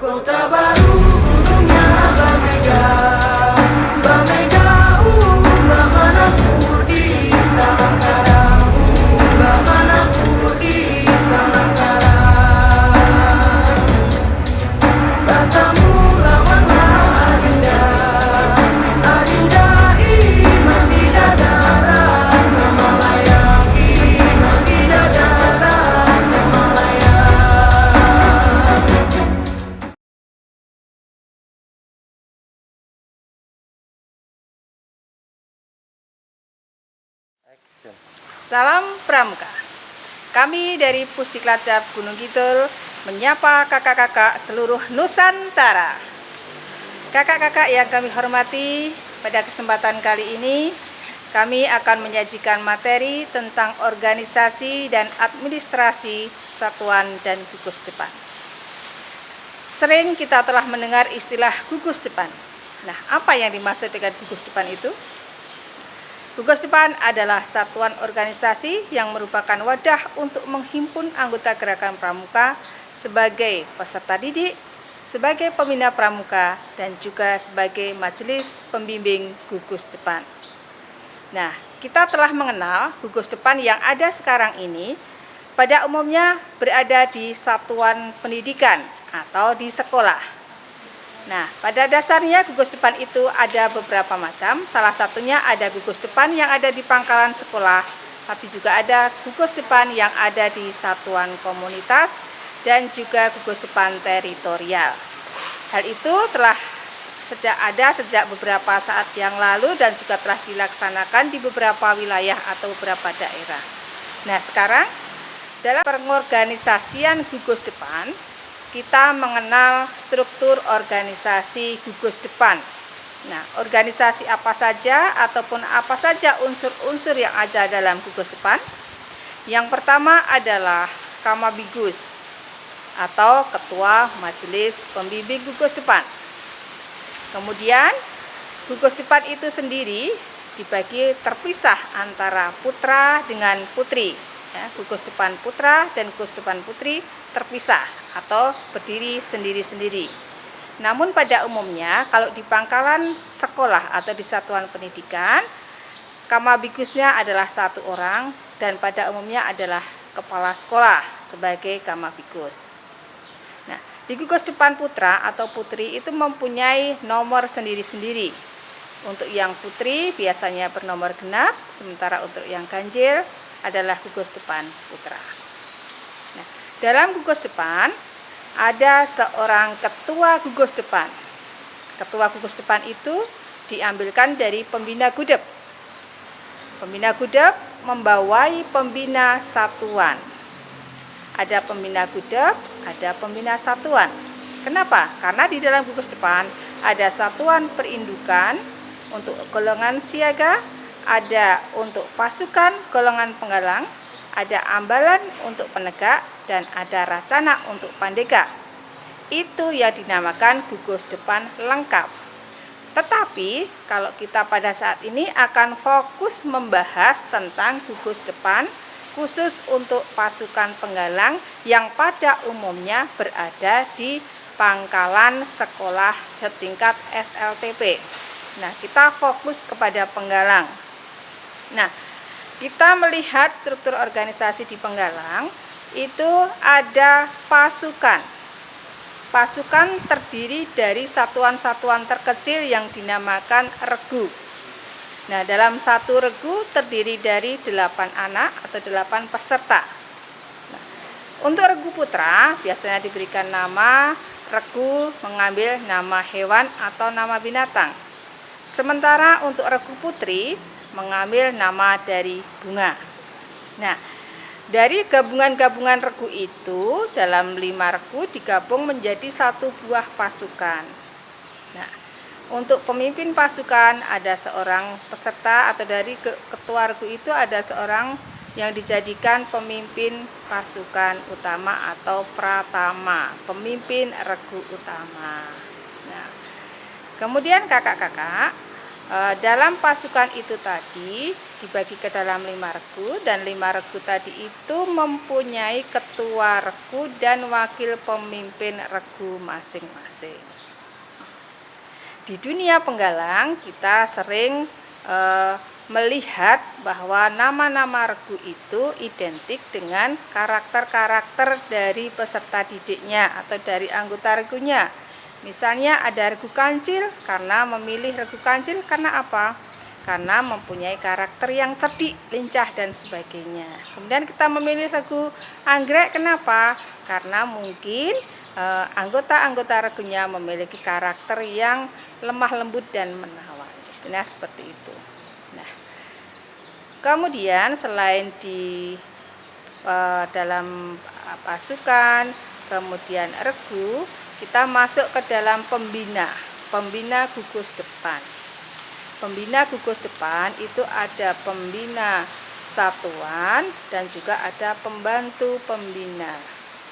Kota baru gunungnya Bamega, Bamega Manapur di Salangkara, Manapur di Salangkara. Batamu lawanlah Adinda, Adinda iman bidadara, Semalayang iman bidadara, Semalayang. Salam Pramuka. Kami dari Pusdiklacap Gunung Kidul menyapa kakak-kakak seluruh Nusantara. Kakak-kakak yang kami hormati, pada kesempatan kali ini kami akan menyajikan materi tentang organisasi dan administrasi satuan dan gugus depan. Sering kita telah mendengar istilah gugus depan. Nah, apa yang dimaksud dengan gugus depan itu? Gugus depan adalah satuan organisasi yang merupakan wadah untuk menghimpun anggota gerakan pramuka sebagai peserta didik, sebagai pembina pramuka, dan juga sebagai majelis pembimbing gugus depan. Nah, kita telah mengenal gugus depan yang ada sekarang ini pada umumnya berada di satuan pendidikan atau di sekolah. Nah, pada dasarnya gugus depan itu ada beberapa macam. Salah satunya ada gugus depan yang ada di pangkalan sekolah, tapi juga ada gugus depan yang ada di satuan komunitas dan juga gugus depan teritorial. Hal itu telah sejak beberapa saat yang lalu dan juga telah dilaksanakan di beberapa wilayah atau beberapa daerah. Nah, sekarang dalam pengorganisasian gugus depan kita mengenal struktur organisasi gugus depan. Nah, organisasi apa saja ataupun apa saja unsur-unsur yang ada dalam gugus depan? Yang pertama adalah Kamabigus atau Ketua Majelis Pembimbing Gugus Depan. Kemudian, gugus depan itu sendiri dibagi terpisah antara putra dengan putri. Ya, gugus depan putra dan gugus depan putri terpisah atau berdiri sendiri-sendiri. Namun pada umumnya kalau di pangkalan sekolah atau di satuan pendidikan, Kamabigusnya adalah satu orang dan pada umumnya adalah kepala sekolah sebagai Kamabigus. Nah, di gugus depan putra atau putri itu mempunyai nomor sendiri-sendiri. Untuk yang putri biasanya bernomor genap, sementara untuk yang ganjil adalah gugus depan putra. Nah, dalam gugus depan ada seorang ketua gugus depan. Ketua gugus depan itu diambilkan dari pembina gudep. Pembina gudep membawai pembina satuan. Ada pembina gudep, ada pembina satuan. Kenapa? Karena di dalam gugus depan ada satuan perindukan untuk golongan siaga, ada untuk pasukan golongan penggalang, ada ambalan untuk penegak, dan ada racana untuk pandega. Itu yang dinamakan gugus depan lengkap. Tetapi kalau kita pada saat ini akan fokus membahas tentang gugus depan khusus untuk pasukan penggalang yang pada umumnya berada di pangkalan sekolah setingkat SLTP. Nah, kita fokus kepada penggalang. Nah, kita melihat struktur organisasi di penggalang itu ada pasukan. Pasukan terdiri dari satuan-satuan terkecil yang dinamakan regu. Nah, dalam satu regu terdiri dari 8 anak atau 8 peserta. Nah, untuk regu putra biasanya diberikan nama regu mengambil nama hewan atau nama binatang. Sementara untuk regu putri mengambil nama dari bunga. Nah, dari gabungan-gabungan regu itu dalam 5 regu digabung menjadi satu buah pasukan. Nah, untuk pemimpin pasukan ada seorang peserta atau dari ketua regu itu ada seorang yang dijadikan pemimpin pasukan utama atau pratama, pemimpin regu utama. Nah, kemudian kakak-kakak, dalam pasukan itu tadi dibagi ke dalam 5 regu, dan 5 regu tadi itu mempunyai ketua regu dan wakil pemimpin regu masing-masing. Di dunia penggalang kita sering melihat bahwa nama-nama regu itu identik dengan karakter-karakter dari peserta didiknya atau dari anggota regunya. Misalnya ada regu kancil, karena memilih regu kancil karena apa? Karena mempunyai karakter yang cerdik, lincah, dan sebagainya. Kemudian kita memilih regu anggrek, kenapa? Karena mungkin anggota-anggota regunya memiliki karakter yang lemah lembut dan menawan. Istilahnya seperti itu. Nah, kemudian selain di dalam pasukan, kemudian regu, kita masuk ke dalam pembina gugus depan. Pembina gugus depan itu ada pembina satuan dan juga ada pembantu pembina.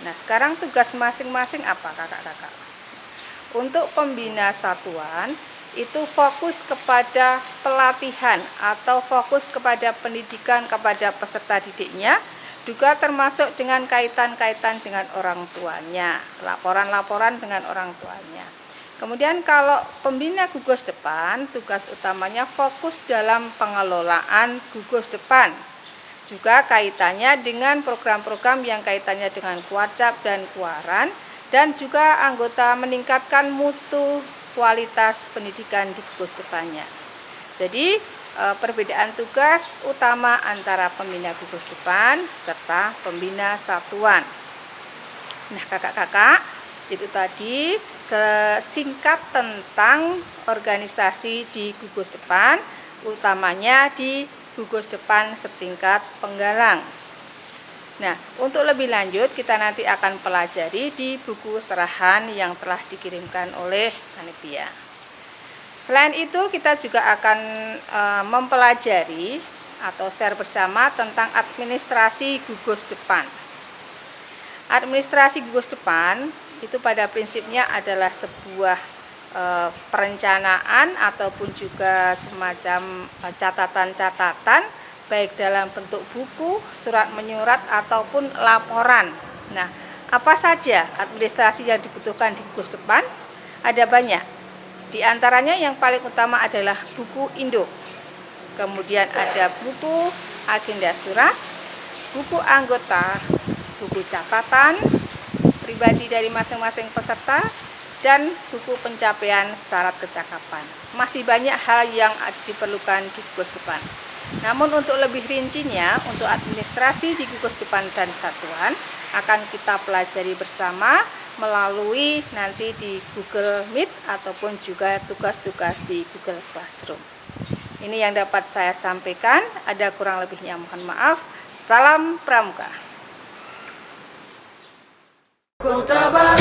Nah, sekarang tugas masing-masing apa, kakak-kakak? Untuk pembina satuan itu fokus kepada pelatihan atau fokus kepada pendidikan kepada peserta didiknya, juga termasuk dengan kaitan-kaitan dengan orang tuanya, laporan-laporan dengan orang tuanya. Kemudian kalau pembina gugus depan, tugas utamanya fokus dalam pengelolaan gugus depan. Juga kaitannya dengan program-program yang kaitannya dengan kuarcap dan kuaran, dan juga anggota meningkatkan mutu kualitas pendidikan di gugus depannya. Jadi perbedaan tugas utama antara pembina gugus depan serta pembina satuan. Nah, kakak-kakak, itu tadi singkat tentang organisasi di gugus depan, utamanya di gugus depan setingkat penggalang. Nah, untuk lebih lanjut kita nanti akan pelajari di buku serahan yang telah dikirimkan oleh panitia. Selain itu kita juga akan mempelajari atau share bersama tentang administrasi gugus depan. Administrasi gugus depan itu pada prinsipnya adalah sebuah perencanaan ataupun juga semacam catatan-catatan, baik dalam bentuk buku, surat menyurat, ataupun laporan. Nah, apa saja administrasi yang dibutuhkan di gugus depan? Ada banyak. Di antaranya yang paling utama adalah buku induk. Kemudian ada buku agenda surat, buku anggota, buku catatan pribadi dari masing-masing peserta, dan buku pencapaian syarat kecakapan. Masih banyak hal yang diperlukan di gugus depan. Namun untuk lebih rincinya, untuk administrasi di gugus depan dan satuan akan kita pelajari bersama melalui nanti di Google Meet ataupun juga tugas-tugas di Google Classroom. Ini yang dapat saya sampaikan, ada kurang lebihnya mohon maaf. Salam Pramuka. Kota Baru.